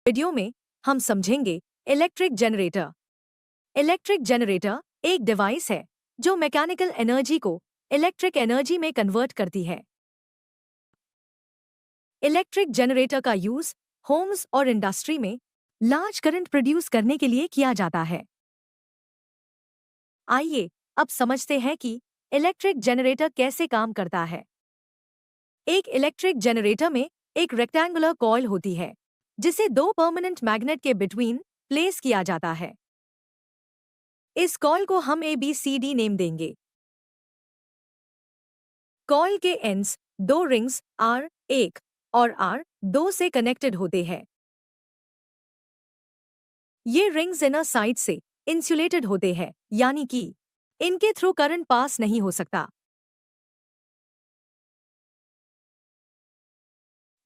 Video में हम समझेंगे इलेक्ट्रिक जनरेटर। इलेक्ट्रिक जनरेटर एक डिवाइस है जो मैकेनिकल एनर्जी को इलेक्ट्रिक एनर्जी में कन्वर्ट करती है। इलेक्ट्रिक जनरेटर का यूज होम्स और इंडस्ट्री में लार्ज करंट प्रोड्यूस करने के लिए किया जाता है। आइए अब समझते हैं कि इलेक्ट्रिक जनरेटर कैसे काम करता है। एक इलेक्ट्रिक जनरेटर में एक रेक्टेंगुलर कॉइल होती है जिसे दो परमानेंट मैग्नेट के बिटवीन प्लेस किया जाता है। इस कॉइल को हम ABCD नेम देंगे। कॉइल के एंड्स दो रिंग्स R1 और R2 से कनेक्टेड होते हैं। ये रिंग्स इनर साइड से इंसुलेटेड होते हैं, यानी कि इनके थ्रू करंट पास नहीं हो सकता।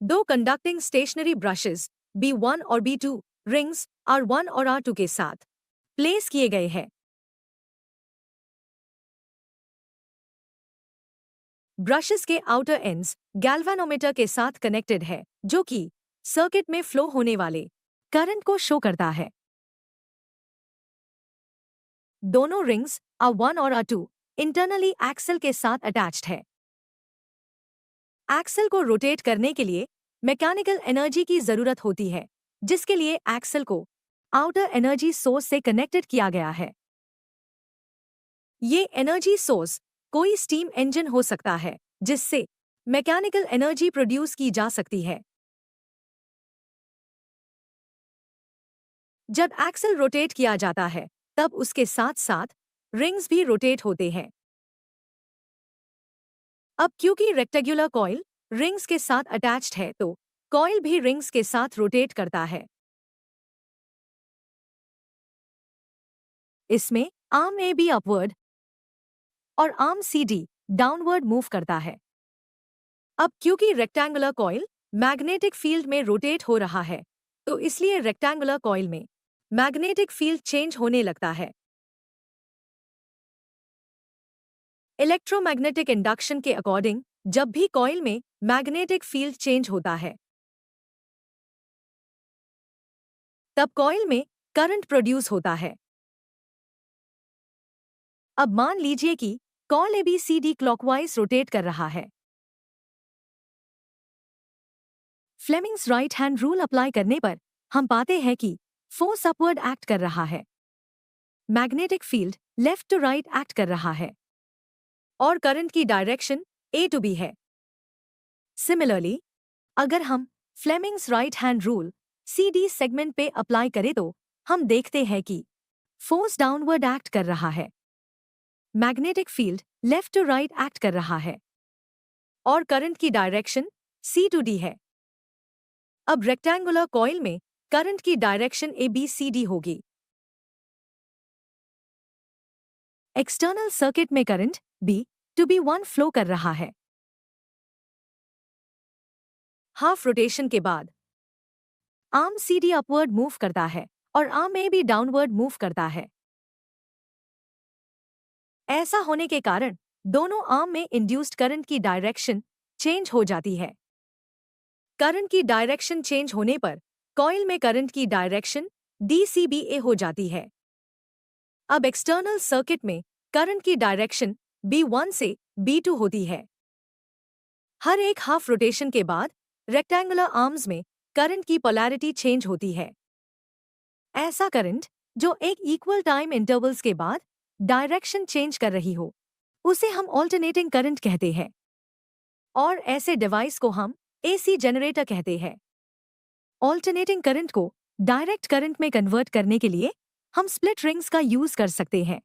दो कंडक्टिंग स्टेशनरी ब्रशेस B1 और B2 रिंग्स R1 और R2 के साथ प्लेस किए गए हैं। ब्रशेस के आउटर एंड्स गैल्वेनोमीटर के साथ कनेक्टेड है, जो कि सर्किट में फ्लो होने वाले करंट को शो करता है। दोनों रिंग्स R1 और R2 इंटरनली एक्सल के साथ अटैच्ड है। एक्सल को रोटेट करने के लिए मैकेनिकल एनर्जी की जरूरत होती है, जिसके लिए एक्सल को आउटर एनर्जी सोर्स से कनेक्टेड किया गया है। ये एनर्जी सोर्स कोई स्टीम इंजन हो सकता है जिससे मैकेनिकल एनर्जी प्रोड्यूस की जा सकती है। जब एक्सल रोटेट किया जाता है तब उसके साथ साथ रिंग्स भी रोटेट होते हैं। अब क्योंकि रेक्टेंगुलर कॉइल रिंग्स के साथ अटैच्ड है तो कॉइल भी रिंग्स के साथ रोटेट करता है। इसमें आर्म AB अपवर्ड और आर्म CD डाउनवर्ड मूव करता है। अब क्योंकि रेक्टेंगुलर कॉइल मैग्नेटिक फील्ड में रोटेट हो रहा है तो इसलिए रेक्टेंगुलर कॉइल में मैग्नेटिक फील्ड चेंज होने लगता है। इलेक्ट्रोमैग्नेटिक इंडक्शन के अकॉर्डिंग जब भी कॉइल में मैग्नेटिक फील्ड चेंज होता है तब कॉइल में करंट प्रोड्यूस होता है। अब मान लीजिए कि कॉइल ABCD क्लॉकवाइज रोटेट कर रहा है। Fleming's right hand rule apply करने पर हम पाते हैं कि फोर्स अपवर्ड एक्ट कर रहा है, magnetic field left to right act कर रहा है और करंट की डायरेक्शन A टू B है। सिमिलरली अगर हम Fleming's right hand rule CD segment पे अप्लाई करें तो हम देखते हैं कि फोर्स डाउनवर्ड एक्ट कर रहा है, magnetic field left to right act कर रहा है और करंट की डायरेक्शन C टू D है। अब रेक्टेंगुलर कॉइल में करंट की डायरेक्शन ABCD होगी। एक्सटर्नल सर्किट में current B to B1 flow कर रहा है। हाफ रोटेशन के बाद आर्म CD अपवर्ड मूव करता है और आर्म AB डाउनवर्ड मूव करता है। ऐसा होने के कारण दोनों आर्म में इंड्यूस्ड करंट की डायरेक्शन चेंज हो जाती है। करंट की डायरेक्शन चेंज होने पर कॉइल में करंट की डायरेक्शन DCBA हो जाती है। अब एक्सटर्नल सर्किट में करंट की डायरेक्शन B1 से B2 होती है। हर एक हाफ रोटेशन के बाद रेक्टेंगुलर आर्म्स में करंट की पोलैरिटी चेंज होती है। ऐसा करंट जो एक इक्वल टाइम इंटरवल्स के बाद डायरेक्शन चेंज कर रही हो उसे हम ऑल्टरनेटिंग करंट कहते हैं और ऐसे डिवाइस को हम AC जनरेटर कहते हैं। ऑल्टरनेटिंग करंट को डायरेक्ट करंट में कन्वर्ट करने के लिए हम स्प्लिट रिंग्स का यूज कर सकते हैं।